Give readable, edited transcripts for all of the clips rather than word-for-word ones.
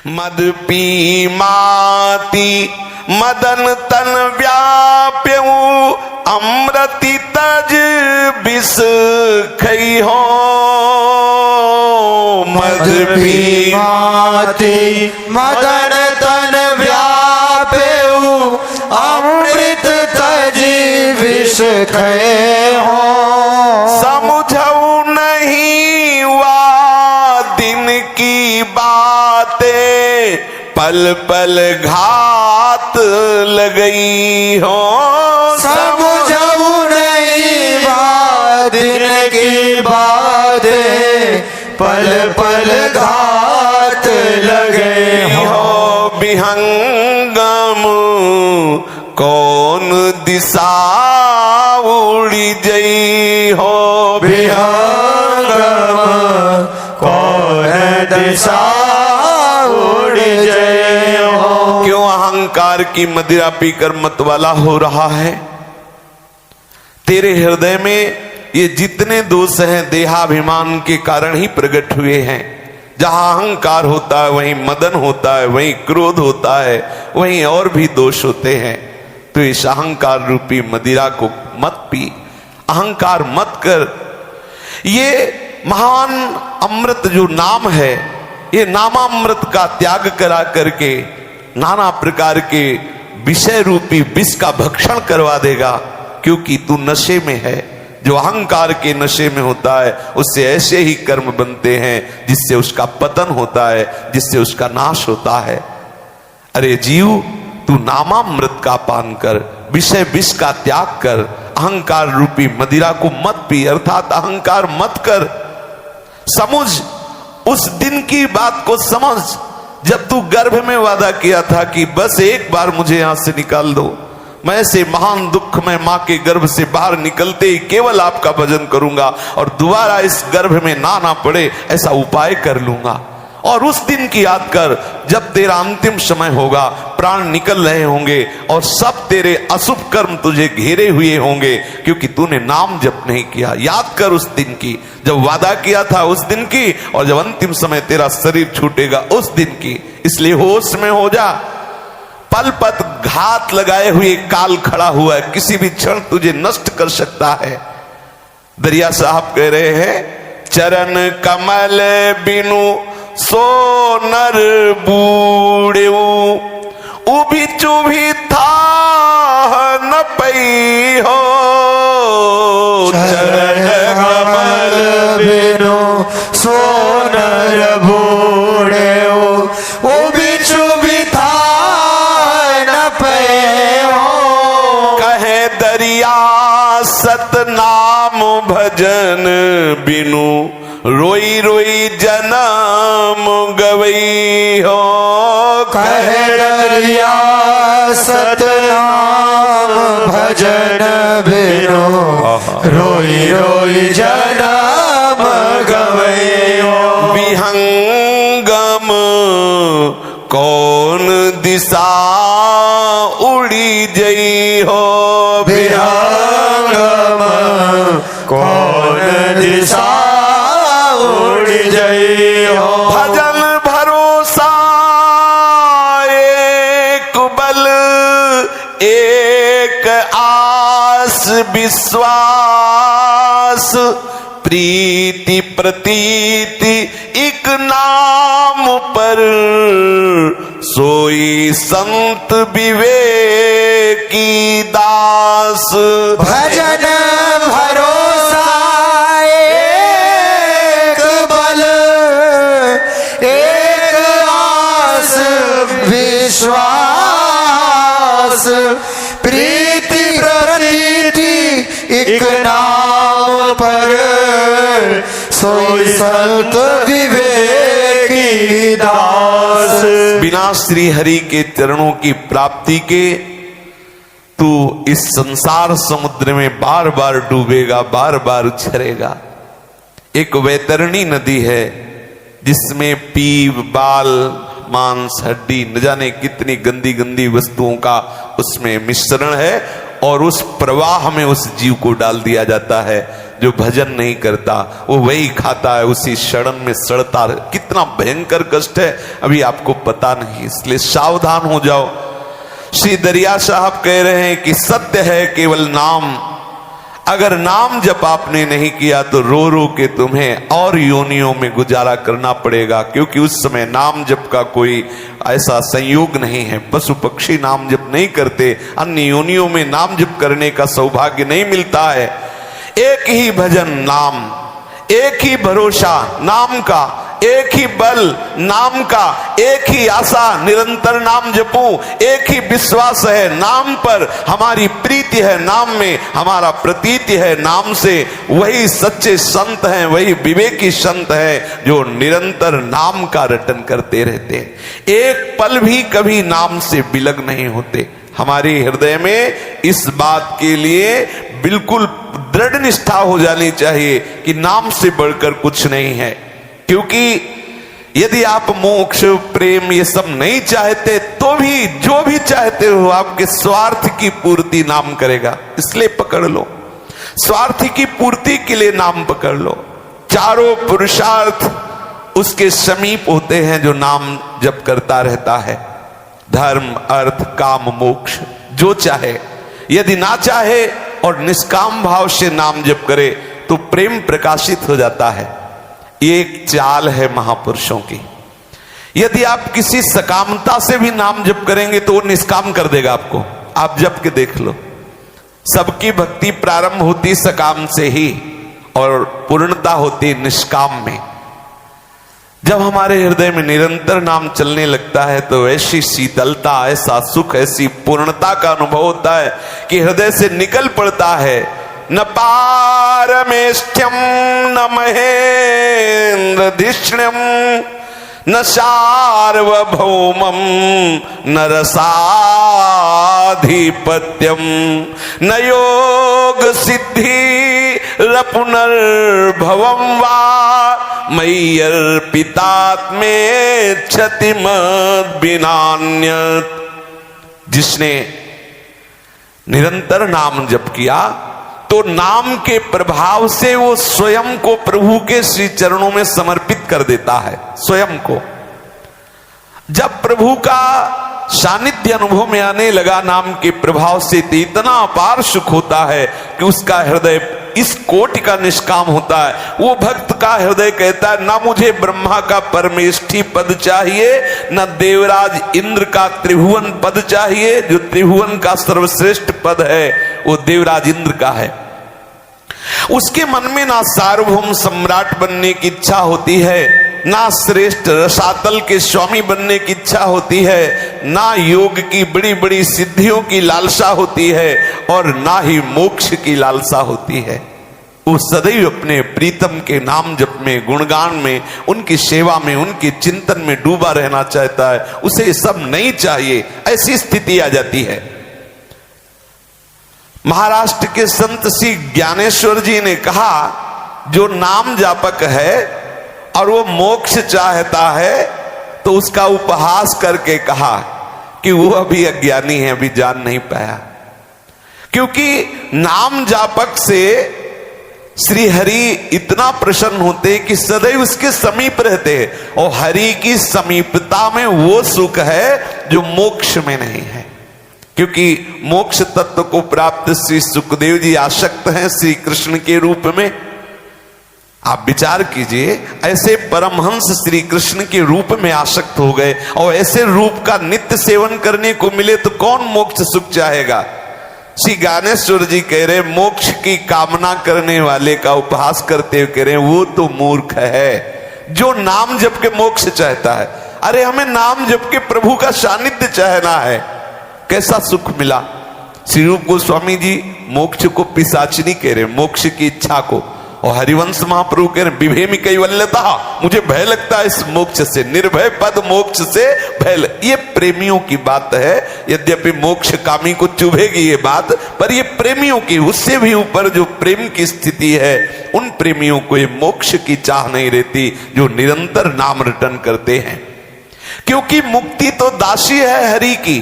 मद पी माती मदन तन व्याप्यऊ अमृति तज बिस खई हो। मद पी माती मदन तन व्याप्यऊ अमृत तज बिस खई हो। समझऊ नहीं वा दिन की बातें पल पल घात लगई हो। समझऊ नहीं दिन की बातें पल पल घात लगे हो। विहंगम कौन दिशा उड़ी जई हो। विहंगम कौन दिशा उड़ी जई हो। क्यों अहंकार की मदिरा पीकर मतवाला हो रहा है? तेरे हृदय में ये जितने दोष हैं देहाभिमान के कारण ही प्रकट हुए हैं। जहां अहंकार होता है वहीं मदन होता है, वहीं क्रोध होता है, वहीं और भी दोष होते हैं। तो इस अहंकार रूपी मदिरा को मत पी, अहंकार मत कर। ये महान अमृत जो नाम है, ये नामामृत का त्याग करा करके नाना प्रकार के विषय रूपी विष का भक्षण करवा देगा। क्योंकि तू नशे में है। जो अहंकार के नशे में होता है उससे ऐसे ही कर्म बनते हैं जिससे उसका पतन होता है, जिससे उसका नाश होता है। अरे जीव, तू नामामृत का पान कर, विषय विष का त्याग कर, अहंकार रूपी मदिरा को मत पी, अर्थात अहंकार मत कर। समझ, उस दिन की बात को समझ जब तू गर्भ में वादा किया था कि बस एक बार मुझे यहां से निकाल दो, मैं ऐसे महान दुख में मां के गर्भ से बाहर निकलते ही केवल आपका भजन करूंगा और दोबारा इस गर्भ में ना पड़े ऐसा उपाय कर लूंगा। और उस दिन की याद कर जब तेरा अंतिम समय होगा, प्राण निकल रहे होंगे और सब तेरे अशुभ कर्म तुझे घेरे हुए होंगे क्योंकि तूने नाम जप नहीं किया। याद कर उस दिन की, जब वादा किया था उस दिन की, और जब अंतिम समय तेरा शरीर छूटेगा उस दिन की। इसलिए होश में हो जा। पल पत घात लगाए हुए काल खड़ा हुआ है, किसी भी क्षण तुझे नष्ट कर सकता है। दरिया साहब कह रहे हैं, चरण कमल बिनु सो नर बूढ़े उभी चुभी था न पई हो। चरण कमल बिनु सो नर बूढ़े उभी चुभी था न पई हो। कहे दरिया सतनाम भजन बिनु रोई रोई जन्म गवई हो। कहे दरिया सतनाम भजन बिनु रोई रोई जन्म गवई हो। विहंगम कौन दिशा उड़ी जई हो। विहंगम कौन दिशा उड़ी जई हो। भजन भरोसा एक बल एक आस विश्वास प्रीति प्रतीति एक नाम पर सोई संत विवेकी दास। भजन भरोसा एक बल एक आस विश्वास प्रीति प्रतीति एक नाम पर सोई संत विवेकी दास। बिना श्री हरि के चरणों की प्राप्ति के तू इस संसार समुद्र में बार बार डूबेगा, बार बार उछरेगा। एक वैतरणी नदी है जिसमें पीव बाल मांस हड्डी न जाने कितनी गंदी गंदी वस्तुओं का उसमें मिश्रण है और उस प्रवाह में उस जीव को डाल दिया जाता है जो भजन नहीं करता वो वही खाता है, उसी शरण में सड़ता। कितना भयंकर कष्ट है अभी आपको पता नहीं, इसलिए सावधान हो जाओ। श्री दरिया साहब कह रहे हैं कि सत्य है केवल नाम, अगर नाम जप आपने नहीं किया तो रो रो के तुम्हें और योनियों में गुजारा करना पड़ेगा, क्योंकि उस समय नाम जप का कोई ऐसा संयोग नहीं है। पशु पक्षी नाम जप नहीं करते, अन्य योनियों में नाम जप करने का सौभाग्य नहीं मिलता है। एक ही भजन नाम, एक ही भरोसा नाम का, एक ही बल नाम का, एक ही आशा निरंतर नाम जपूं, एक ही विश्वास है नाम पर, हमारी प्रीति है नाम में, हमारा प्रतीति है नाम से। वही सच्चे संत हैं, वही विवेकी संत हैं जो निरंतर नाम का रटन करते रहते हैं, एक पल भी कभी नाम से विलग नहीं होते। हमारे हृदय में इस बात के लिए बिल्कुल दृढ़ निष्ठा हो जानी चाहिए कि नाम से बढ़कर कुछ नहीं है। क्योंकि यदि आप मोक्ष प्रेम ये सब नहीं चाहते तो भी जो भी चाहते हो आपके स्वार्थ की पूर्ति नाम करेगा, इसलिए पकड़ लो। स्वार्थ की पूर्ति के लिए नाम पकड़ लो। चारों पुरुषार्थ उसके समीप होते हैं जो नाम जप करता रहता है, धर्म अर्थ काम मोक्ष जो चाहे। यदि ना चाहे और निष्काम भाव से नाम जप करे तो प्रेम प्रकाशित हो जाता है। ये एक चाल है महापुरुषों की। यदि आप किसी सकामता से भी नाम जप करेंगे तो वो निष्काम कर देगा आपको। आप जप के देख लो, सबकी भक्ति प्रारंभ होती सकाम से ही और पूर्णता होती निष्काम में। जब हमारे हृदय में निरंतर नाम चलने लगता है तो ऐसी शीतलता, ऐसा सुख, ऐसी पूर्णता का अनुभव होता है कि हृदय से निकल पड़ता है, न पारमेष्ठ्यम न महेंद्र धिष्ण्यम न सार्वभौमम न रसाधिपत्यम न योग सिद्धि पुनर्भवम वा मय्यर्पितात्मे क्षतिमद बिनान्यत। जिसने निरंतर नाम जप किया तो नाम के प्रभाव से वो स्वयं को प्रभु के श्री चरणों में समर्पित कर देता है। स्वयं को जब प्रभु का सानिध्य अनुभव में आने लगा नाम के प्रभाव से, तो इतना अपार सुख होता है कि उसका हृदय इस कोटि का निष्काम होता है। वो भक्त का हृदय कहता है, ना मुझे ब्रह्मा का परमेष्ठी पद चाहिए, न देवराज इंद्र का त्रिभुवन पद चाहिए। जो त्रिभुवन का सर्वश्रेष्ठ पद है वो देवराज इंद्र का है। उसके मन में ना सार्वभौम सम्राट बनने की इच्छा होती है, ना श्रेष्ठ रसातल के स्वामी बनने की इच्छा होती है, ना योग की बड़ी बड़ी सिद्धियों की लालसा होती है और ना ही मोक्ष की लालसा होती है। वो सदैव अपने प्रीतम के नाम जप में, गुणगान में, उनकी सेवा में, उनके चिंतन में डूबा रहना चाहता है। उसे ये सब नहीं चाहिए, ऐसी स्थिति आ जाती है। महाराष्ट्र के संत श्री ज्ञानेश्वर जी ने कहा, जो नाम जापक है और वो मोक्ष चाहता है तो उसका उपहास करके कहा कि वो अभी अज्ञानी है, अभी जान नहीं पाया। क्योंकि नाम जापक से श्री हरि इतना प्रसन्न होते कि सदैव उसके समीप रहते हैं, और हरि की समीपता में वो सुख है जो मोक्ष में नहीं है। क्योंकि मोक्ष तत्व को प्राप्त श्री सुखदेव जी आसक्त हैं श्री कृष्ण के रूप में। आप विचार कीजिए, ऐसे परमहंस श्री कृष्ण के रूप में आसक्त हो गए और ऐसे रूप का नित्य सेवन करने को मिले तो कौन मोक्ष सुख चाहेगा। श्री ज्ञानेश्वर जी कह रहे, मोक्ष की कामना करने वाले का उपहास करते हुए कह रहे, वो तो मूर्ख है जो नाम जप के मोक्ष चाहता है। अरे हमें नाम जप के प्रभु का सानिध्य चाहना है। कैसा सुख मिला। श्री रूप गोस्वामी जी मोक्ष को पिशाचिनी कह रहे, मोक्ष की इच्छा को, और हरिवंश महाप्रभु कह रहे, विभेमी कैवल्यता, मुझे भय लगता है इस मोक्ष से, निर्भय पद मोक्ष से भय। ये प्रेमियों की बात है, यद्यपि मोक्ष कामी को चुभेगी ये बात, पर ये प्रेमियों की, उससे भी ऊपर जो प्रेम की स्थिति है, उन प्रेमियों को ये मोक्ष की चाह नहीं रहती जो निरंतर नाम रटन करते हैं। क्योंकि मुक्ति तो दासी है हरि की,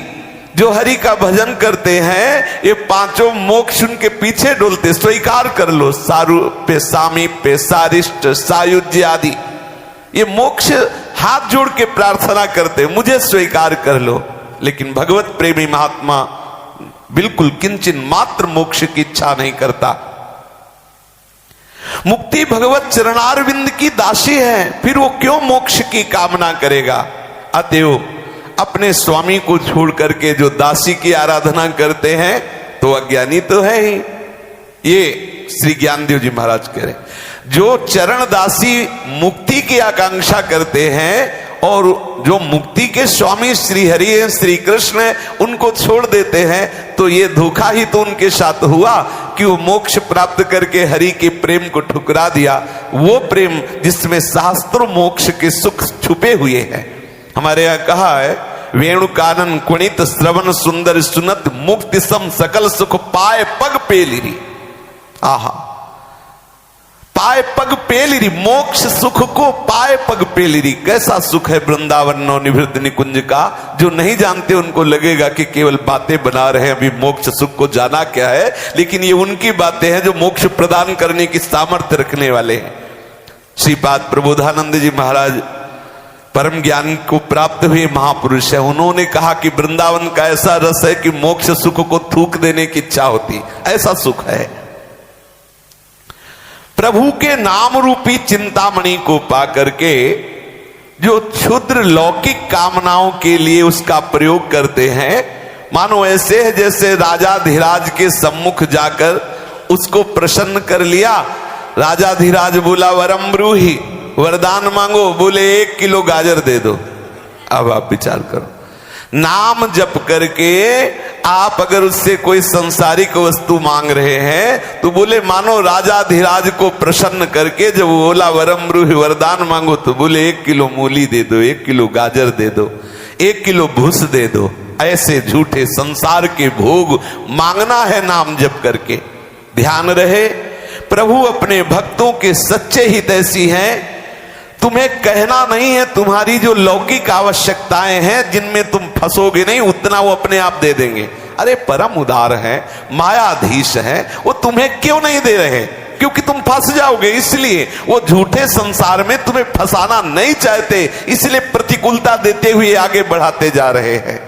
जो हरि का भजन करते हैं ये पांचों मोक्ष उनके पीछे डोलते। स्वीकार कर लो, सारूप्य, सामीप्य, सारिष्ट, सायुज्य आदि ये मोक्ष हाथ जोड़ के प्रार्थना करते, मुझे स्वीकार कर लो। लेकिन भगवत प्रेमी महात्मा बिल्कुल किंचन मात्र मोक्ष की इच्छा नहीं करता। मुक्ति भगवत चरणारविंद की दासी है, फिर वो क्यों मोक्ष की कामना करेगा। अतएव अपने स्वामी को छोड़ करके जो दासी की आराधना करते हैं तो अज्ञानी तो है ही। ये श्री ज्ञानदेव जी महाराज कह रहे, जो चरण दासी मुक्ति की आकांक्षा करते हैं और जो मुक्ति के स्वामी श्री हरि हैं, श्री कृष्ण हैं, उनको छोड़ देते हैं, तो ये धोखा ही तो उनके साथ हुआ कि वो मोक्ष प्राप्त करके हरि के प्रेम को ठुकरा दिया। वो प्रेम जिसमें सहस्त्रों मोक्ष के सुख छुपे हुए हैं। हमारे यहाँ कहा है, वेणु कानन कुणित श्रवण सुंदर सुनत मुक्ति सम सकल सुख पाए पग पेलिरी। आहा, पाए पग पेलिरी, मोक्ष सुख को पाए पग पेलिरी। कैसा सुख है वृंदावन नवनिवृत्त निकुंज का। जो नहीं जानते उनको लगेगा कि केवल बातें बना रहे हैं, अभी मोक्ष सुख को जाना क्या है। लेकिन ये उनकी बातें हैं जो मोक्ष प्रदान करने की सामर्थ्य रखने वाले हैं। श्रीपाद प्रबोधानंद जी महाराज परम ज्ञान को प्राप्त हुए महापुरुष है। उन्होंने कहा कि वृंदावन का ऐसा रस है कि मोक्ष सुख को थूक देने की इच्छा होती, ऐसा सुख है। प्रभु के नाम रूपी चिंतामणि को पा करके जो क्षुद्र लौकिक कामनाओं के लिए उसका प्रयोग करते हैं, मानो ऐसे है जैसे राजा धीराज के सम्मुख जाकर उसको प्रसन्न कर लिया। राजा धीराज बोला वरम ब्रूहि, वरदान मांगो, बोले 1 किलो गाजर दे दो। अब आप विचार करो, नाम जप करके आप अगर उससे कोई संसारिक वस्तु मांग रहे हैं तो बोले मानो राजा धीराज को प्रसन्न करके जब बोला वरम ब्रूहि वरदान मांगो तो बोले 1 किलो मूली दे दो, 1 किलो गाजर दे दो, 1 किलो भूस दे दो। ऐसे झूठे संसार के भोग मांगना है नाम जप करके। ध्यान रहे, प्रभु अपने भक्तों के सच्चे हितैषी हैं। तुम्हें कहना नहीं है, तुम्हारी जो लौकिक आवश्यकताएं हैं जिनमें तुम फंसोगे नहीं, उतना वो अपने आप दे देंगे। अरे परम उदार है, मायाधीश है, वो तुम्हें क्यों नहीं दे रहे? क्योंकि तुम फंस जाओगे, इसलिए वो झूठे संसार में तुम्हें फंसाना नहीं चाहते, इसलिए प्रतिकूलता देते हुए आगे बढ़ाते जा रहे हैं।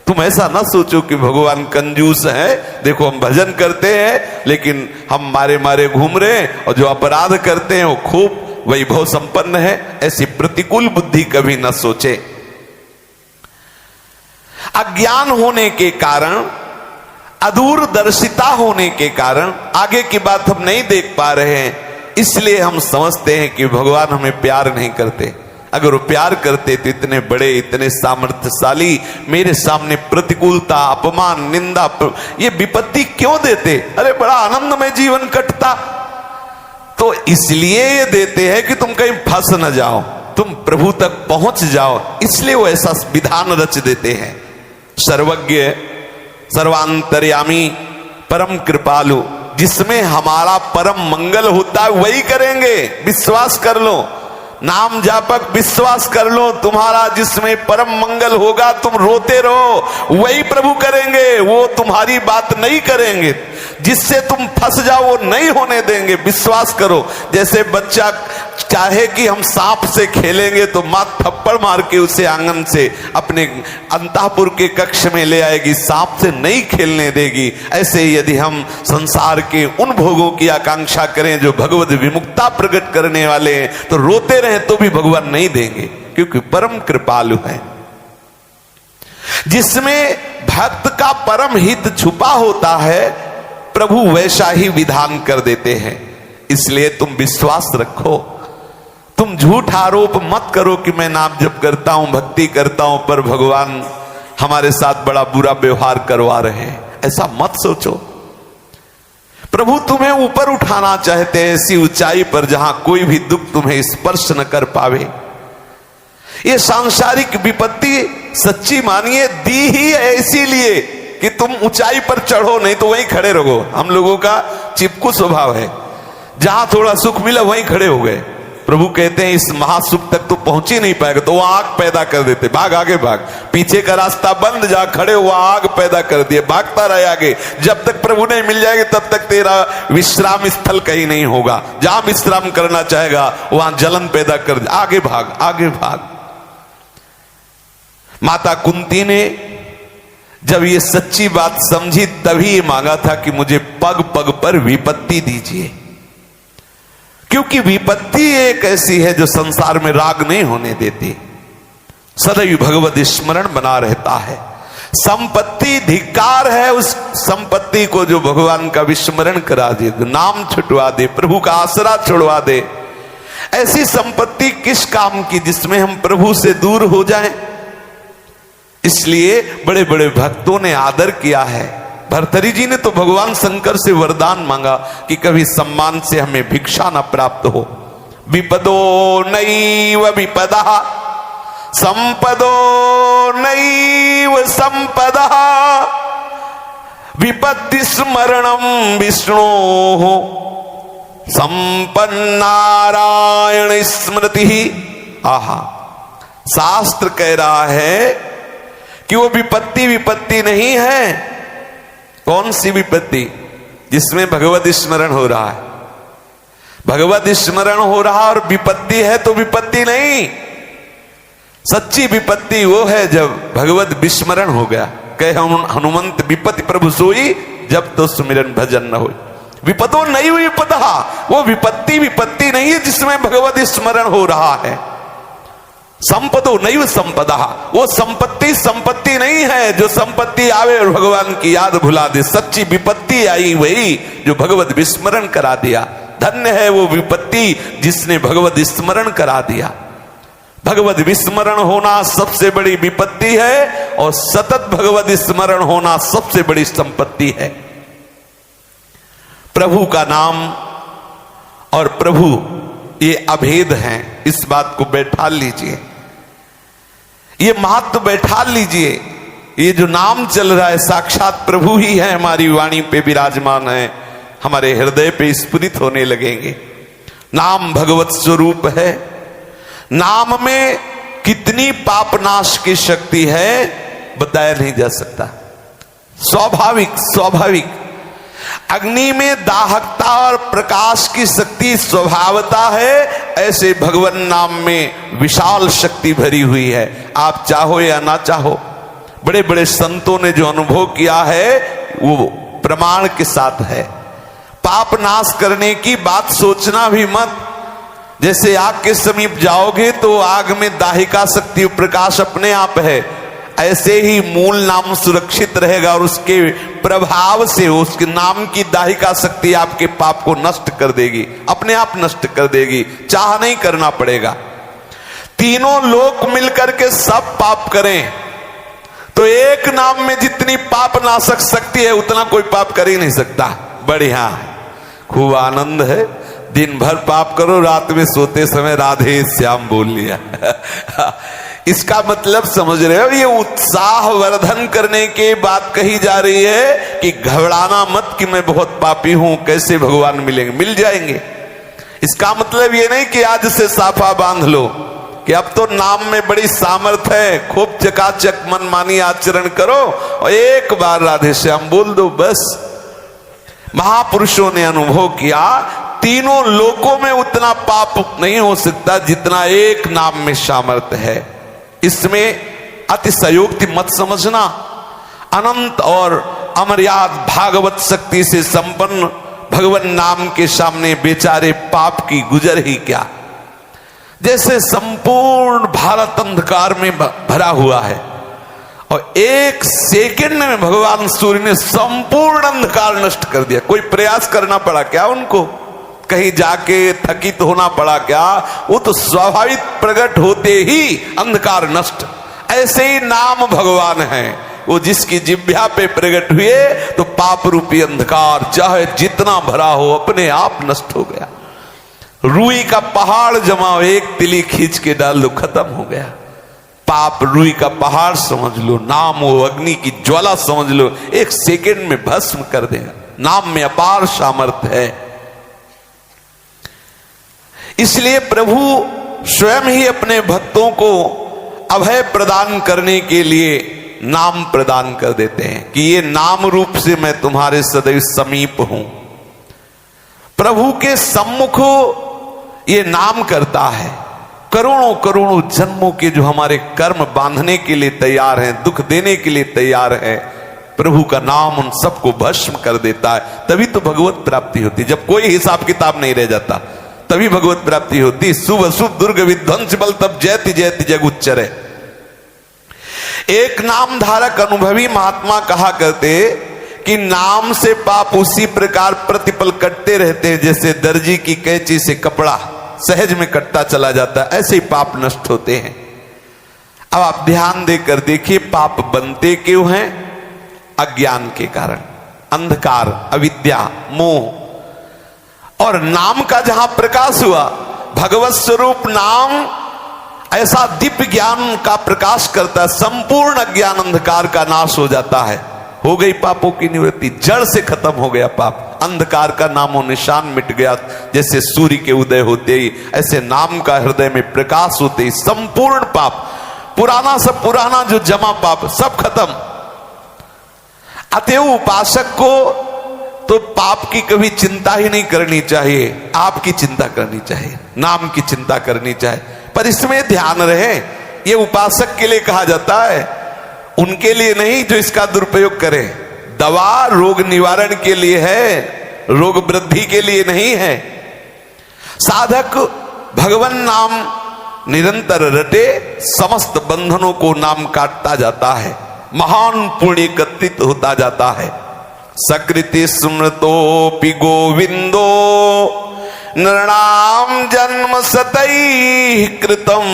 तुम ऐसा ना सोचो कि भगवान कंजूस है, देखो हम भजन करते हैं लेकिन हम मारे मारे घूम रहे हैं, और जो अपराध करते हैं वो खूब वैभव संपन्न है। ऐसी प्रतिकूल बुद्धि कभी न सोचे। अज्ञान होने के कारण, अदूरदर्शिता होने के कारण आगे की बात हम नहीं देख पा रहे हैं, इसलिए हम समझते हैं कि भगवान हमें प्यार नहीं करते। अगर वो प्यार करते तो इतने बड़े, इतने सामर्थ्यशाली मेरे सामने प्रतिकूलता, अपमान, निंदा, ये विपत्ति क्यों देते? अरे बड़ा आनंदमय जीवन कटता। तो इसलिए ये देते हैं कि तुम कहीं फंस न जाओ, तुम प्रभु तक पहुंच जाओ, इसलिए वो ऐसा विधान रच देते हैं। सर्वज्ञ, सर्वांतर्यामी, परम कृपालु, जिसमें हमारा परम मंगल होता है वही करेंगे, विश्वास कर लो। नाम जापक विश्वास कर लो, तुम्हारा जिसमें परम मंगल होगा, तुम रोते रहो, वही प्रभु करेंगे। वो तुम्हारी बात नहीं करेंगे, जिससे तुम फंस जाओ वो नहीं होने देंगे, विश्वास करो। जैसे बच्चा चाहे कि हम सांप से खेलेंगे तो मां थप्पड़ मार के उसे आंगन से अपने अंतःपुर के कक्ष में ले आएगी, सांप से नहीं खेलने देगी। ऐसे यदि हम संसार के उन भोगों की आकांक्षा करें जो भगवत विमुक्ता प्रकट करने वाले हैं, तो रोते रहें तो भी भगवान नहीं देंगे, क्योंकि परम कृपालु है। जिसमें भक्त का परम हित छुपा होता है, प्रभु वैसा ही विधान कर देते हैं। इसलिए तुम विश्वास रखो, तुम झूठ आरोप मत करो कि मैं नाम जप करता हूं, भक्ति करता हूं, पर भगवान हमारे साथ बड़ा बुरा व्यवहार करवा रहे हैं, ऐसा मत सोचो। प्रभु तुम्हें ऊपर उठाना चाहते हैं, ऐसी ऊंचाई पर जहां कोई भी दुख तुम्हें स्पर्श न कर पावे। ये सांसारिक विपत्ति सच्ची मानिए दी ही है इसीलिए कि तुम ऊंचाई पर चढ़ो, नहीं तो वहीं खड़े रहो। हम लोगों का चिपकू स्वभाव है, जहां थोड़ा सुख मिला वहीं खड़े हो गए। प्रभु कहते हैं इस महासुख तक तो पहुंच ही नहीं पाएगा, तो वो आग पैदा कर देते, भाग आगे भाग, पीछे का रास्ता बंद, जा खड़े हुआ आग पैदा कर दिए, भागता रहे आगे, जब तक प्रभु नहीं मिल जाएगा तब तक तेरा विश्राम स्थल कहीं नहीं होगा, जहां विश्राम करना चाहेगा वहां जलन पैदा कर दे, आगे भाग आगे भाग। माता कुंती ने जब ये सच्ची बात समझी तभी ये मांगा था कि मुझे पग पग पर विपत्ति दीजिए, क्योंकि विपत्ति एक ऐसी है जो संसार में राग नहीं होने देती, सदैव भगवत स्मरण बना रहता है। संपत्ति धिक्कार है उस संपत्ति को जो भगवान का विस्मरण करा दे, नाम छुटवा दे, प्रभु का आसरा छुड़वा दे। ऐसी संपत्ति किस काम की जिसमें हम प्रभु से दूर हो जाएं। इसलिए बड़े बड़े भक्तों ने आदर किया है। भर्तरी जी ने तो भगवान शंकर से वरदान मांगा कि कभी सम्मान से हमें भिक्षा न प्राप्त हो। विपदो नैव विपदा संपदो नैव संपदा विपत्ति स्मरणम विष्णु संपन्नारायण स्मृति। आहा, शास्त्र कह रहा है कि वो विपत्ति विपत्ति नहीं है। कौन सी विपत्ति? जिसमें भगवत स्मरण हो रहा है, भगवत स्मरण हो रहा और विपत्ति है तो विपत्ति नहीं। सच्ची विपत्ति वो है जब भगवत विस्मरण हो गया। कहे हनुमंत विपत्ति प्रभु सोई जब तो सुमिरन भजन न हो। विपदो नहीं हुई विपदा, वो विपत्ति विपत्ति नहीं है जिसमें भगवत स्मरण हो रहा है। संपदो नैव संपदा, वो संपत्ति संपत्ति नहीं है जो संपत्ति आवे और भगवान की याद भुला दे। सच्ची विपत्ति आई वही जो भगवत विस्मरण करा दिया। धन्य है वो विपत्ति जिसने भगवत स्मरण करा दिया। भगवत विस्मरण होना सबसे बड़ी विपत्ति है और सतत भगवत स्मरण होना सबसे बड़ी संपत्ति है। प्रभु का नाम और प्रभु ये अभेद हैं, इस बात को बैठा लीजिए, ये महत्व बैठा लीजिए। ये जो नाम चल रहा है साक्षात प्रभु ही है, हमारी वाणी पे विराजमान है, हमारे हृदय पे स्फुरित होने लगेंगे। नाम भगवत स्वरूप है। नाम में कितनी पापनाश की शक्ति है बताया नहीं जा सकता। स्वाभाविक स्वाभाविक अग्नि में दाहकता और प्रकाश की शक्ति स्वभावता है, ऐसे भगवान नाम में विशाल शक्ति भरी हुई है। आप चाहो या ना चाहो, बड़े बड़े संतों ने जो अनुभव किया है वो प्रमाण के साथ है। पाप नाश करने की बात सोचना भी मत। जैसे आग के समीप जाओगे तो आग में दाहिका शक्ति प्रकाश अपने आप है, ऐसे ही मूल नाम सुरक्षित रहेगा और उसके प्रभाव से उसके नाम की दाहिका शक्ति आपके पाप को नष्ट कर देगी, अपने आप नष्ट कर देगी, चाह नहीं करना पड़ेगा। तीनों लोक मिलकर के सब पाप करें तो एक नाम में जितनी पाप नाशक शक्ति है उतना कोई पाप कर ही नहीं सकता। बढ़िया, खूब आनंद है। दिन भर पाप करो, रात में सोते समय राधे श्याम बोल लिया। इसका मतलब समझ रहे हो? ये उत्साह वर्धन करने की बात कही जा रही है कि घबराना मत कि मैं बहुत पापी हूं, कैसे भगवान मिलेंगे। मिल जाएंगे। इसका मतलब ये नहीं कि आज से साफा बांध लो कि अब तो नाम में बड़ी सामर्थ है, खूब चकाचक मनमानी आचरण करो और एक बार राधे श्याम बोल दो बस। महापुरुषों ने अनुभव किया तीनों लोकों में उतना पाप नहीं हो सकता जितना एक नाम में सामर्थ्य है। इसमें अतिशयोक्ति मत समझना। अनंत और अमर्याद भागवत शक्ति से संपन्न भगवान नाम के सामने बेचारे पाप की गुजर ही क्या। जैसे संपूर्ण भारत अंधकार में भरा हुआ है और एक सेकंड में भगवान सूर्य ने संपूर्ण अंधकार नष्ट कर दिया। कोई प्रयास करना पड़ा क्या उनको? कहीं जाके थकित होना पड़ा क्या? वो तो स्वाभाविक प्रकट होते ही अंधकार नष्ट। ऐसे ही नाम भगवान है, वो जिसकी जिह्वा पे प्रकट हुए तो पाप रूपी अंधकार चाहे जितना भरा हो अपने आप नष्ट हो गया। रुई का पहाड़ जमाओ, एक तिली खींच के डाल दो, खत्म हो गया। पाप रुई का पहाड़ समझ लो, नाम वो अग्नि की ज्वाला समझ लो, एक सेकंड में भस्म कर देगा। नाम में अपार सामर्थ्य है। इसलिए प्रभु स्वयं ही अपने भक्तों को अभय प्रदान करने के लिए नाम प्रदान कर देते हैं कि ये नाम रूप से मैं तुम्हारे सदैव समीप हूं। प्रभु के सम्मुख ये नाम करता है। करोड़ों करोड़ों जन्मों के जो हमारे कर्म बांधने के लिए तैयार हैं, दुख देने के लिए तैयार है, प्रभु का नाम उन सबको भस्म कर देता है। तभी तो भगवत प्राप्ति होती। जब कोई हिसाब किताब नहीं रह जाता तभी भगवत प्राप्ति होती। शुभ अशुभ दुर्ग विध्वंस बल तब जयति जयति जग उच्चरे। एक नाम धारक अनुभवी महात्मा कहा करते कि नाम से पाप उसी प्रकार प्रतिपल कटते रहते हैं जैसे दर्जी की कैंची से कपड़ा सहज में कटता चला जाता है, ऐसे ही पाप नष्ट होते हैं। अब आप ध्यान देकर देखिए, पाप बनते क्यों हैं? अज्ञान के कारण, अंधकार, अविद्या, मोह। और नाम का जहां प्रकाश हुआ, भगवत स्वरूप नाम ऐसा दिव्य ज्ञान का प्रकाश करता है, संपूर्ण अज्ञान अंधकार का नाश हो जाता है। हो गई पापों की निवृत्ति, जड़ से खत्म हो गया पाप, अंधकार का नामो निशान मिट गया। जैसे सूर्य के उदय होते ही, ऐसे नाम का हृदय में प्रकाश होते ही संपूर्ण पाप, पुराना सब पुराना जो जमा पाप सब खत्म। अतएव उपासक को तो पाप की कभी चिंता ही नहीं करनी चाहिए, आपकी चिंता करनी चाहिए, नाम की चिंता करनी चाहिए। पर इसमें ध्यान रहे, ये उपासक के लिए कहा जाता है, उनके लिए नहीं जो इसका दुरुपयोग करे। दवा रोग निवारण के लिए है, रोग वृद्धि के लिए नहीं है। साधक भगवान नाम निरंतर रटे, समस्त बंधनों को नाम काटता जाता है, महान पुण्य एकत्रित होता जाता है। सकृति स्मृतोपि गोविंदो नृणाम जन्म सतैः कृतम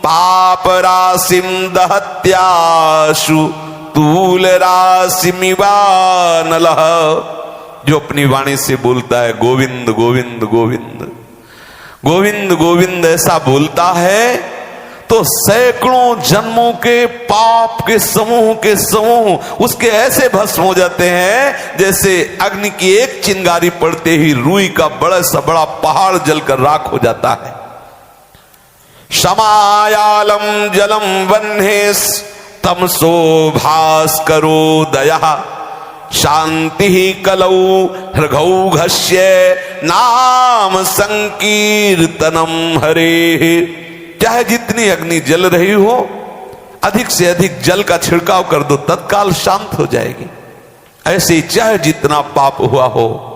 पाप राशिम दहत्याशु तूल राशिमिवानलः। जो अपनी वाणी से बोलता है गोविंद गोविंद गोविंद गोविंद गोविंद ऐसा बोलता है, तो सैकड़ों जन्मों के पाप के समूह उसके ऐसे भस्म हो जाते हैं जैसे अग्नि की एक चिंगारी पड़ते ही रुई का बड़ा सा बड़ा पहाड़ जलकर राख हो जाता है। समायालम जलम वह्ने तमसो भास्करो दया शांति कलौ हृघौघस्य नाम संकीर्तनम हरे। चाहे जितनी अग्नि जल रही हो, अधिक से अधिक जल का छिड़काव कर दो, तत्काल शांत हो जाएगी। ऐसे ही चाहे जितना पाप हुआ हो,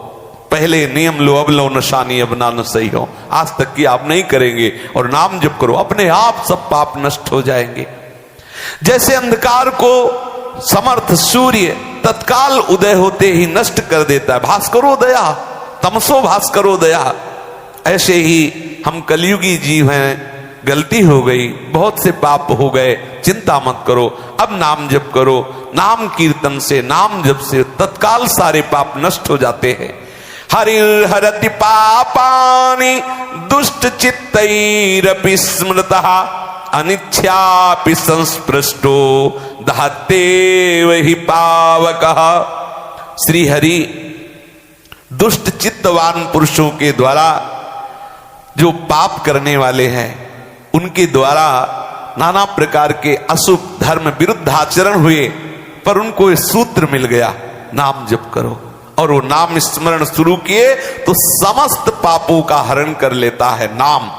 पहले नियम लो अब लो नशानी अब ना न सही हो, आज तक की आप नहीं करेंगे और नाम जप करो, अपने आप सब पाप नष्ट हो जाएंगे। जैसे अंधकार को समर्थ सूर्य तत्काल उदय होते ही नष्ट कर देता है, भास्करो दया तमसो भास्करो दया, ऐसे ही हम कलयुगी जीव हैं। गलती हो गई, बहुत से पाप हो गए, चिंता मत करो, अब नाम जप करो। नाम कीर्तन से, नाम जप से तत्काल सारे पाप नष्ट हो जाते हैं। हरिर् हरति पापानि दुष्ट चित्तैरपि स्मृतः अनिच्छापि संस्पृष्टो दहत्येव हि पावकः। श्री हरि दुष्ट चित्तवान पुरुषों के द्वारा जो पाप करने वाले हैं, उनके द्वारा नाना प्रकार के अशुभ धर्म विरुद्ध आचरण हुए, पर उनको ये सूत्र मिल गया, नाम जप करो, और वो नाम स्मरण शुरू किए तो समस्त पापों का हरण कर लेता है नाम।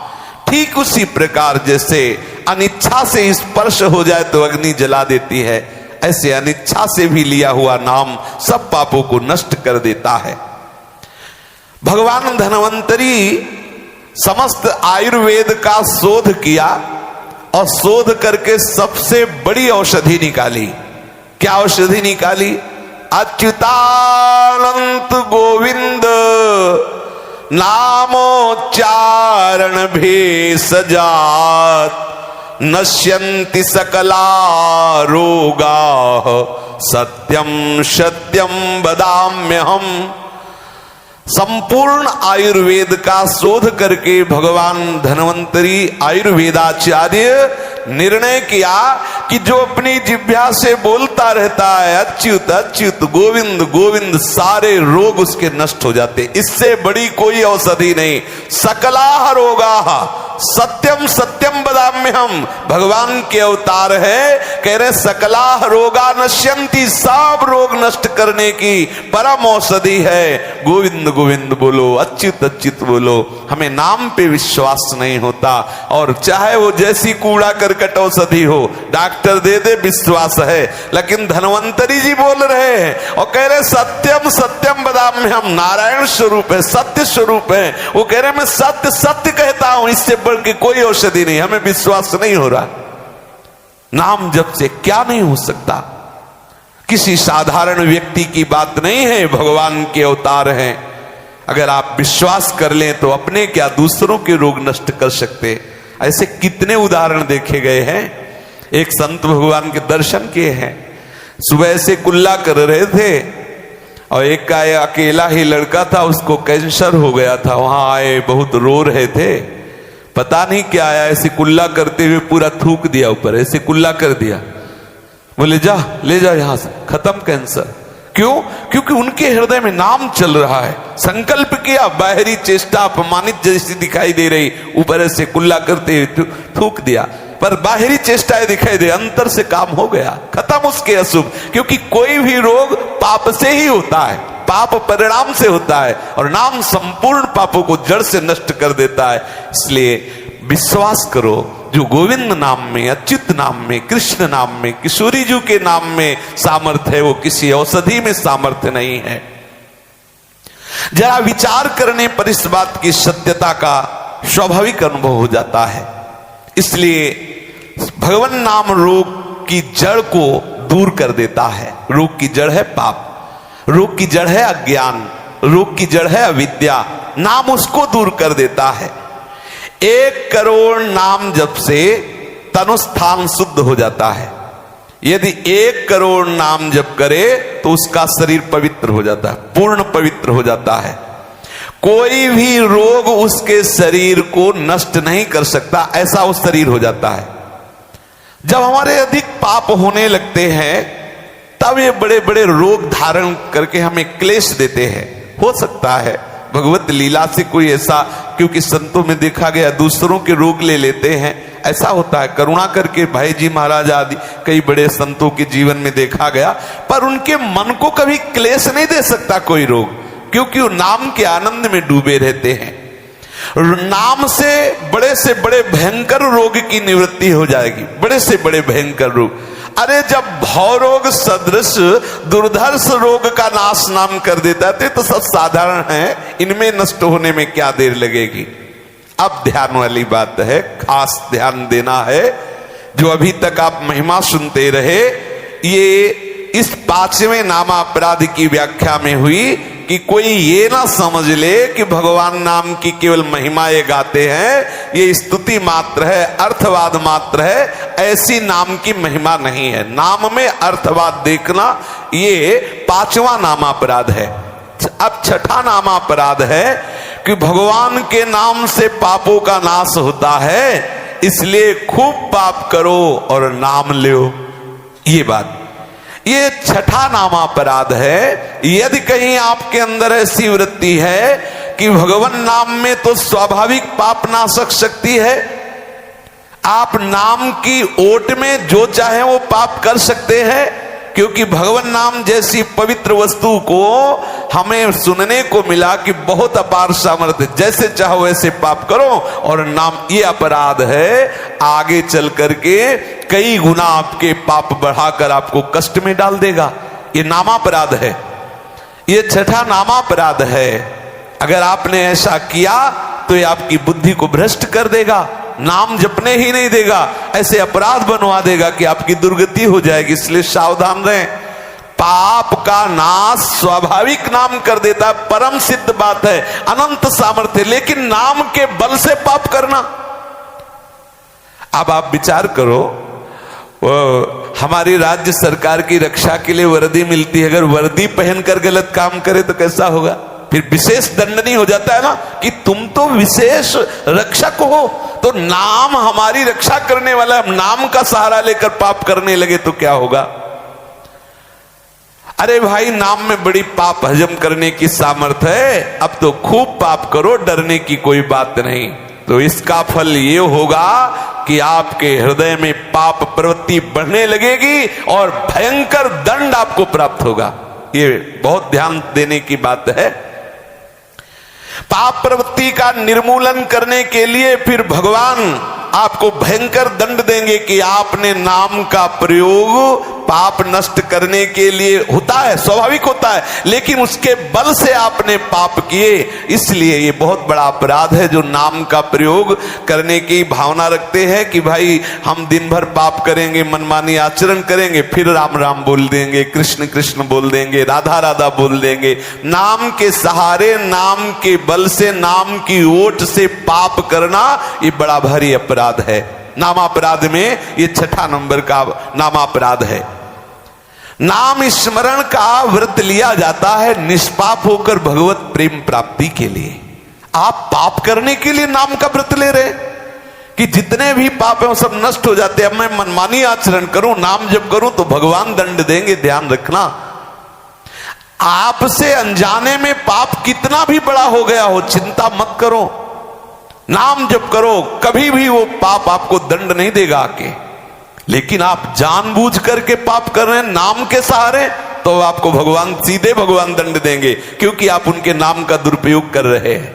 ठीक उसी प्रकार जैसे अनिच्छा से स्पर्श हो जाए तो अग्नि जला देती है, ऐसे अनिच्छा से भी लिया हुआ नाम सब पापों को नष्ट कर देता है। भगवान धन्वंतरी समस्त आयुर्वेद का शोध किया और शोध करके सबसे बड़ी औषधि निकाली। क्या औषधि निकाली? अच्युतानंत गोविंद नामोच्चारण भेषजात नश्यन्ति सकला रोगा सत्यम सत्यम वदाम्यहम्। संपूर्ण आयुर्वेद का शोध करके भगवान धन्वंतरी आयुर्वेदाचार्य निर्णय किया कि जो अपनी जिह्वा से बोलता रहता है अच्युत अच्युत गोविंद गोविंद, सारे रोग उसके नष्ट हो जाते। इससे बड़ी कोई औषधि नहीं। सकलाह रोगाः सत्यम सत्यम वदाम्यहम्, भगवान के अवतार है, कह रहे सकलाह रोगा नश्यन्ति, सब रोग नष्ट करने की परम औषधि है गोविंद गोविंद बोलो, अच्युत अच्युत बोलो। हमें नाम पे विश्वास नहीं होता, और चाहे वो जैसी कूड़ा करकट औषधि हो, डॉक्टर दे दे विश्वास है, लेकिन धन्वंतरी जी बोल रहे हैं और कह रहे सत्यम सत्यम वदाम्यहम्, नारायण स्वरूप है, सत्य स्वरूप है। वो कह रहे मैं सत्य सत्य कहता हूं, इससे बढ़ के कोई औषधि नहीं, हमें विश्वास नहीं हो रहा। नाम जप से क्या नहीं हो सकता, किसी साधारण व्यक्ति की बात नहीं है, भगवान के अवतार हैं। अगर आप विश्वास कर लें तो अपने क्या दूसरों के रोग नष्ट कर सकते। ऐसे कितने उदाहरण देखे गए हैं। एक संत भगवान के दर्शन किए हैं, सुबह से कुल्ला कर रहे थे और एक का अकेला ही लड़का था, उसको कैंसर हो गया था। वहां आए, बहुत रो रहे थे, पता नहीं क्या आया, ऐसे कुल्ला करते हुए पूरा थूक दिया ऊपर, ऐसे कुल्ला कर दिया। बोले जा ले जा यहां से, खत्म कैंसर। क्यों? क्योंकि उनके हृदय में नाम चल रहा है। संकल्प किया, बाहरी चेष्टा अपमानित जैसी दिखाई दे रही, ऊपर ऐसे कुल्ला करते हुए थूक दिया, पर बाहरी चेष्टाएं दिखाई दे, अंतर से काम हो गया, खत्म उसके अशुभ। क्योंकि कोई भी रोग पाप से ही होता है, पाप परिणाम से होता है, और नाम संपूर्ण पापों को जड़ से नष्ट कर देता है। इसलिए विश्वास करो, जो गोविंद नाम में, अच्युत नाम में, कृष्ण नाम में, किशोरी जी के नाम में सामर्थ्य है, वो किसी औषधि में सामर्थ्य नहीं है। जरा विचार करने पर इस बात की सत्यता का स्वाभाविक अनुभव हो जाता है। इसलिए भगवान नाम रोग की जड़ को दूर कर देता है। रोग की जड़ है पाप, रोग की जड़ है अज्ञान, रोग की जड़ है अविद्या। नाम उसको दूर कर देता है। 1 करोड़ नाम जप से तनुस्थान शुद्ध हो जाता है। यदि 1 करोड़ नाम जप करे तो उसका शरीर पवित्र हो जाता है, पूर्ण पवित्र हो जाता है। कोई भी रोग उसके शरीर को नष्ट नहीं कर सकता, ऐसा वो शरीर हो जाता है। जब हमारे अधिक पाप होने लगते हैं तब ये बड़े बड़े रोग धारण करके हमें क्लेश देते हैं। हो सकता है भगवत लीला से कोई ऐसा, क्योंकि संतों में देखा गया दूसरों के रोग ले लेते हैं, ऐसा होता है। करुणा करके भाई जी महाराज आदि कई बड़े संतों के जीवन में देखा गया, पर उनके मन को कभी क्लेश नहीं दे सकता कोई रोग, क्योंकि वो नाम के आनंद में डूबे रहते हैं। नाम से बड़े भयंकर रोग की निवृत्ति हो जाएगी, बड़े से बड़े भयंकर रोग। अरे जब भव रोग सदृश दुर्धर्ष रोग का नाश नाम कर देता है तो सब साधारण है, इनमें नष्ट होने में क्या देर लगेगी। अब ध्यान वाली बात है, खास ध्यान देना है। जो अभी तक आप महिमा सुनते रहे, ये इस 5वें नामापराध की व्याख्या में हुई कि कोई ये ना समझ ले कि भगवान नाम की केवल महिमा ये गाते हैं, ये स्तुति मात्र है, अर्थवाद मात्र है। ऐसी नाम की महिमा नहीं है। नाम में अर्थवाद देखना ये 5वां नामापराध है। अब 6ठा नामापराध है कि भगवान के नाम से पापों का नाश होता है, इसलिए खूब पाप करो और नाम लो। ये बात, ये 6ठा नामापराध है। यदि कहीं आपके अंदर ऐसी वृत्ति है कि भगवान नाम में तो स्वाभाविक पाप नाशक शक्ति है, आप नाम की ओट में जो चाहे वो पाप कर सकते हैं, क्योंकि भगवान नाम जैसी पवित्र वस्तु को हमें सुनने को मिला कि बहुत अपार सामर्थ्य, जैसे चाहो वैसे पाप करो और नाम, ये अपराध है। आगे चल करके कई गुना आपके पाप बढ़ाकर आपको कष्ट में डाल देगा। ये नामापराध है, ये 6ठा नामापराध है। अगर आपने ऐसा किया तो ये आपकी बुद्धि को भ्रष्ट कर देगा, नाम जपने ही नहीं देगा, ऐसे अपराध बनवा देगा कि आपकी दुर्गति हो जाएगी। इसलिए सावधान रहें। पाप का नाश स्वाभाविक नाम कर देता है, परम सिद्ध बात है, अनंत सामर्थ्य। लेकिन नाम के बल से पाप करना, अब आप विचार करो, हमारी राज्य सरकार की रक्षा के लिए वर्दी मिलती है, अगर वर्दी पहनकर गलत काम करे तो कैसा होगा। फिर विशेष दंडनीय हो जाता है ना कि तुम तो विशेष रक्षक हो, तो नाम हमारी रक्षा करने वाला, नाम का सहारा लेकर पाप करने लगे तो क्या होगा? अरे भाई, नाम में बड़ी पाप हजम करने की सामर्थ्य है, अब तो खूब पाप करो, डरने की कोई बात नहीं। तो इसका फल ये होगा कि आपके हृदय में पाप प्रवृत्ति बढ़ने लगेगी और भयंकर दंड आपको प्राप्त होगा। ये बहुत ध्यान देने की बात है। पाप प्रवृत्ति का निर्मूलन करने के लिए फिर भगवान आपको भयंकर दंड देंगे कि आपने नाम का प्रयोग पाप नष्ट करने के लिए होता है, स्वाभाविक होता है, लेकिन उसके बल से आपने पाप किए, इसलिए ये बहुत बड़ा अपराध है। जो नाम का प्रयोग करने की भावना रखते हैं कि भाई हम दिन भर पाप करेंगे, मनमानी आचरण करेंगे, फिर राम राम बोल देंगे, कृष्ण कृष्ण बोल देंगे, राधा राधा बोल देंगे, नाम के सहारे, नाम के बल से, नाम की ओट से पाप करना ये बड़ा भारी अपराध है। नामापराध में ये 6 नंबर का नामापराध है। नाम स्मरण का व्रत लिया जाता है निष्पाप होकर भगवत प्रेम प्राप्ति के लिए। आप पाप करने के लिए नाम का व्रत ले रहे कि जितने भी पाप हैं वो सब नष्ट हो जाते हैं। अब मैं मनमानी आचरण करूं, नाम जब करूं तो भगवान दंड देंगे, ध्यान रखना। आपसे अनजाने में पाप कितना भी बड़ा हो गया हो, चिंता मत करो, नाम जप करो, कभी भी वो पाप आपको दंड नहीं देगा आके। लेकिन आप जानबूझ करके पाप कर रहे हैं नाम के सहारे, तो आपको भगवान सीधे भगवान दंड देंगे, क्योंकि आप उनके नाम का दुरुपयोग कर रहे हैं।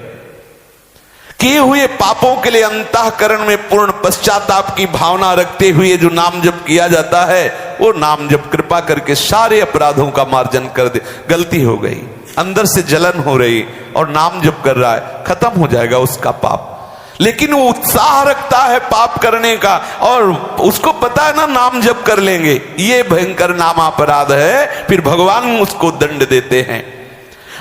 किए हुए पापों के लिए अंतःकरण में पूर्ण पश्चाताप की भावना रखते हुए जो नाम जप किया जाता है, वो नाम जप कृपा करके सारे अपराधों का मार्जन कर दे। गलती हो गई, अंदर से जलन हो रही और नाम जप कर रहा है, खत्म हो जाएगा उसका पाप। लेकिन वो उत्साह रखता है पाप करने का और उसको पता है ना नाम जप कर लेंगे, ये भयंकर नामापराध है, फिर भगवान उसको दंड देते हैं।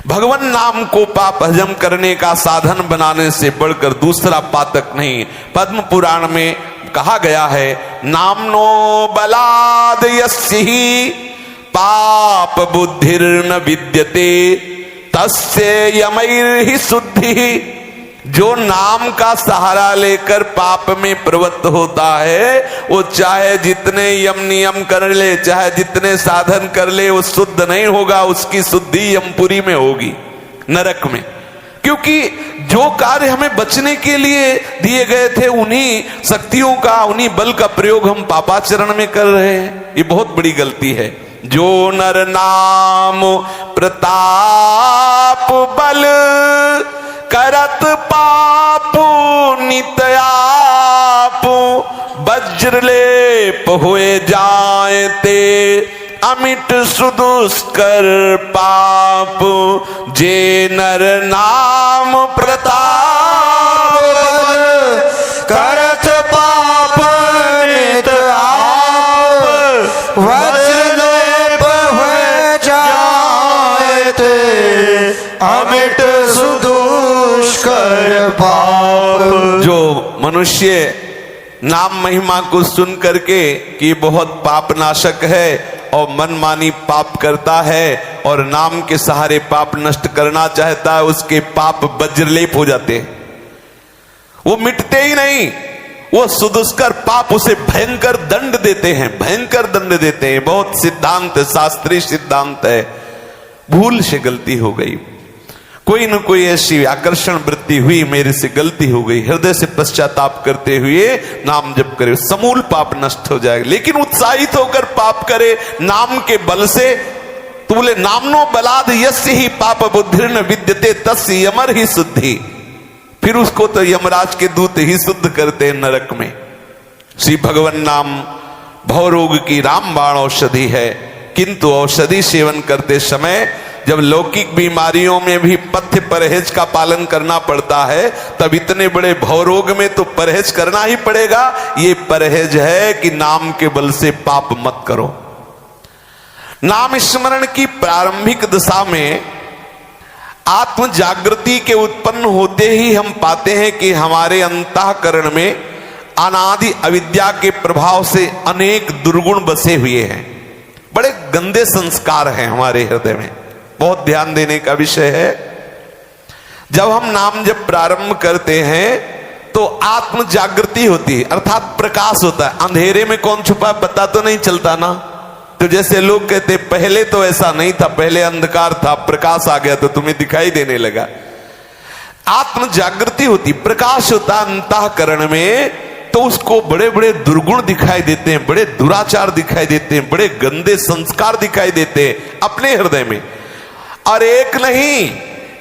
भगवान नाम को पाप हजम करने का साधन बनाने से बढ़कर दूसरा पातक नहीं। पद्म पुराण में कहा गया है, नामनो बलाद यस्हि पाप बुद्धिर्न विद्यते तस्य यमैर्हि शुद्धि। जो नाम का सहारा लेकर पाप में प्रवृत्त होता है, वो चाहे जितने यम नियम कर ले, चाहे जितने साधन कर ले, वो शुद्ध नहीं होगा। उसकी शुद्धि यमपुरी में होगी, नरक में। क्योंकि जो कार्य हमें बचने के लिए दिए गए थे, उन्हीं शक्तियों का, उन्हीं बल का प्रयोग हम पापाचरण में कर रहे हैं। ये बहुत बड़ी गलती है। जो नर नाम प्रताप बल करत पापु नित्यापु वज्र लेप हुए जायते अमिट सुदुष्कर पाप। जे नर नाम प्रताप बल करत पाप नित्याप वज्र लेप हुए जायते अमिट सुदुष्कर पाप। जो मनुष्य नाम महिमा को सुन करके कि बहुत पाप नाशक है और मनमानी पाप करता है और नाम के सहारे पाप नष्ट करना चाहता है, उसके पाप वज्रलेप हो जाते हैं, वो मिटते ही नहीं। वो सुदुष्कर पाप उसे भयंकर दंड देते हैं, भयंकर दंड देते हैं। बहुत सिद्धांत, शास्त्रीय सिद्धांत है। भूल से गलती हो गई, कोई न कोई ऐसी आकर्षण वृत्ति हुई, मेरे से गलती हो गई, हृदय से पश्चाताप करते हुए नाम जप करे, समूल पाप नष्ट हो जाएगा। लेकिन उत्साहित होकर पाप करे नाम के बल से, तो बोले नामनो बलाद यस्य ही पाप बुद्धिर्न विद्यते तस्य यमर ही शुद्धि। फिर उसको तो यमराज के दूत ही शुद्ध करते हैं नरक में। श्री भगवान नाम भवरोग की रामबाण औषधि है, किंतु औषधि सेवन करते समय जब लौकिक बीमारियों में भी पथ्य परहेज का पालन करना पड़ता है, तब इतने बड़े भवरोग में तो परहेज करना ही पड़ेगा। ये परहेज है कि नाम के बल से पाप मत करो। नाम स्मरण की प्रारंभिक दशा में आत्म जागृति के उत्पन्न होते ही हम पाते हैं कि हमारे अंतःकरण में अनादि अविद्या के प्रभाव से अनेक दुर्गुण बसे हुए हैं। बड़े गंदे संस्कार हैं हमारे हृदय में, बहुत ध्यान देने का विषय है। जब हम नाम जब प्रारंभ करते हैं तो आत्म जागृति होती है, अर्थात प्रकाश होता है। अंधेरे में कौन छुपा पता तो नहीं चलता ना। तो जैसे लोग कहते पहले तो ऐसा नहीं था, पहले अंधकार था, प्रकाश आ गया तो तुम्हें दिखाई देने लगा। आत्म जागृति होती, प्रकाश होता अंतःकरण में, तो उसको बड़े बड़े दुर्गुण दिखाई देते हैं, बड़े दुराचार दिखाई देते हैं, बड़े गंदे संस्कार दिखाई देते हैं अपने हृदय में। और एक नहीं,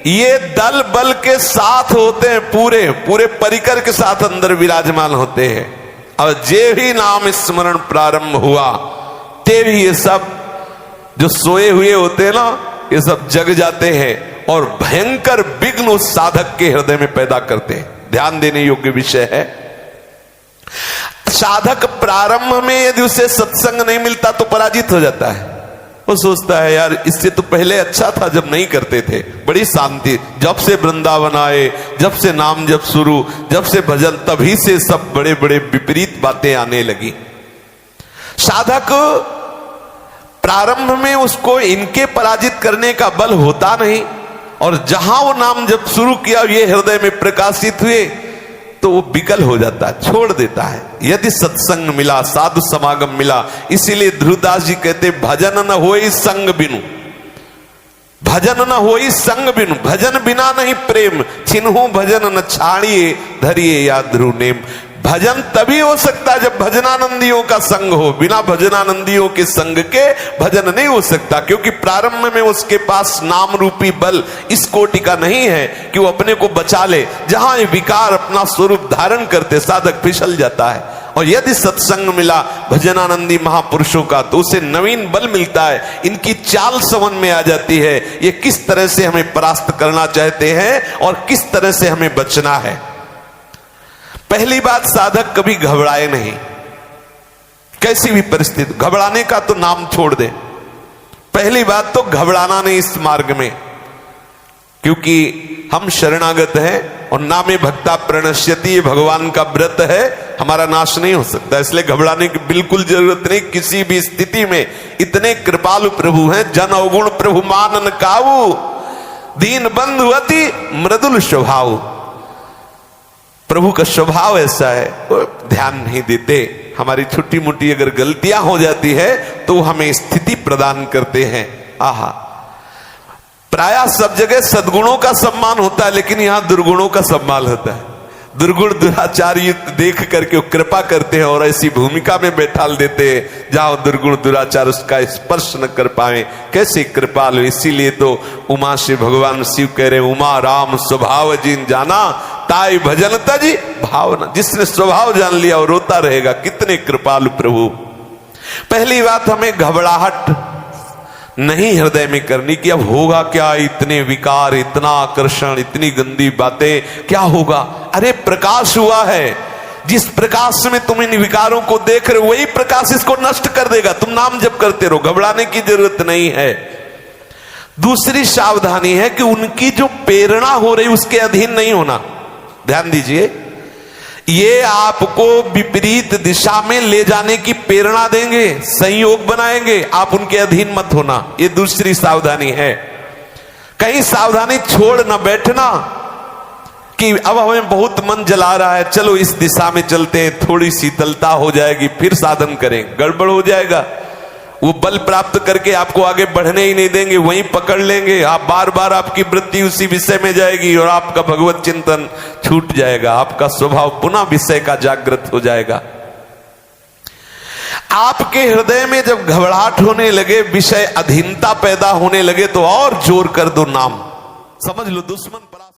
ये दल बल के साथ होते हैं, पूरे पूरे परिकर के साथ अंदर विराजमान होते हैं। और जे भी नाम स्मरण प्रारंभ हुआ ते भी ये सब जो सोए हुए होते हैं ना, ये सब जग जाते हैं और भयंकर विघ्न उस साधक के हृदय में पैदा करते हैं। ध्यान देने योग्य विषय है। साधक प्रारंभ में यदि उसे सत्संग नहीं मिलता तो पराजित हो जाता है। वो सोचता है यार इससे तो पहले अच्छा था जब नहीं करते थे, बड़ी शांति, जब से वृंदावन आए, जब से नाम जब शुरू, जब से भजन, तभी से सब बड़े बड़े विपरीत बातें आने लगी। साधक प्रारंभ में उसको इनके पराजित करने का बल होता नहीं, और जहां वो नाम जब शुरू किया ये हृदय में प्रकाशित हुए तो वो विकल हो जाता है, छोड़ देता है। यदि सत्संग मिला, साधु समागम मिला, इसीलिए ध्रुवदास जी कहते भजन न होई संग बिनु, भजन न होई संग बिनु, भजन बिना नहीं प्रेम, छिन्हु भजन न छाड़िए धरिए या ध्रुव नेम। भजन तभी हो सकता है जब भजनानंदियों का संग हो, बिना भजनानंदियों के संग के भजन नहीं हो सकता, क्योंकि प्रारंभ में उसके पास नाम रूपी बल इस कोटि का नहीं है कि वो अपने को बचा ले। जहां ये विकार अपना स्वरूप धारण करते साधक फिसल जाता है। और यदि सत्संग मिला भजनानंदी महापुरुषों का तो उसे नवीन बल मिलता है, इनकी चाल समझ में आ जाती है, ये किस तरह से हमें परास्त करना चाहते हैं और किस तरह से हमें बचना है। पहली बात, साधक कभी घबराए नहीं, कैसी भी परिस्थिति। घबराने का तो नाम छोड़ दे। पहली बात तो घबराना नहीं इस मार्ग में, क्योंकि हम शरणागत हैं और नामे भक्ता प्रणश्यति, ये भगवान का व्रत है, हमारा नाश नहीं हो सकता। इसलिए घबराने की बिल्कुल जरूरत नहीं किसी भी स्थिति में। इतने कृपालु प्रभु हैं, जन अवगुण प्रभु मानन काऊ, दीन बंधु अति मृदुल स्वभाव। प्रभु का स्वभाव ऐसा है, वो ध्यान नहीं देते। हमारी छोटी मोटी अगर गलतियां हो जाती है तो हमें स्थिति प्रदान करते हैं। आहा, प्रायः सब जगह सद्गुणों का सम्मान होता है, लेकिन यहां दुर्गुणों का सम्मान होता है। दुर्गुण दुराचार युक्त देख करके वो कृपा करते हैं और ऐसी भूमिका में बैठाल देते हैं जहां दुर्गुण दुराचार उसका स्पर्श न कर पाए। कैसे कृपालु। इसीलिए तो उमा से भगवान शिव कह रहे, उमा राम स्वभाव जिन जाना ताई भजन तजी भावना। जिसने स्वभाव जान लिया वो रोता रहेगा। कितने कृपालु प्रभु। पहली बात, हमें घबराहट नहीं हृदय में करनी कि अब होगा क्या, इतने विकार, इतना आकर्षण, इतनी गंदी बातें, क्या होगा। अरे प्रकाश हुआ है, जिस प्रकाश में तुम इन विकारों को देख रहे हो वही प्रकाश इसको नष्ट कर देगा। तुम नाम जप करते रहो, घबराने की जरूरत नहीं है। दूसरी सावधानी है कि उनकी जो प्रेरणा हो रही उसके अधीन नहीं होना। ध्यान दीजिए, ये आपको विपरीत दिशा में ले जाने की प्रेरणा देंगे, संयोग बनाएंगे, आप उनके अधीन मत होना। ये दूसरी सावधानी है। कहीं सावधानी छोड़ न बैठना कि अब हमें बहुत मन जला रहा है, चलो इस दिशा में चलते हैं, थोड़ी शीतलता हो जाएगी फिर साधन करें। गड़बड़ हो जाएगा। वो बल प्राप्त करके आपको आगे बढ़ने ही नहीं देंगे, वहीं पकड़ लेंगे। आप बार बार आपकी वृत्ति उसी विषय में जाएगी और आपका भगवत चिंतन छूट जाएगा। आपका स्वभाव पुनः विषय का जागृत हो जाएगा। आपके हृदय में जब घबराहट होने लगे, विषय अधीनता पैदा होने लगे, तो और जोर कर दो नाम। समझ लो दुश्मन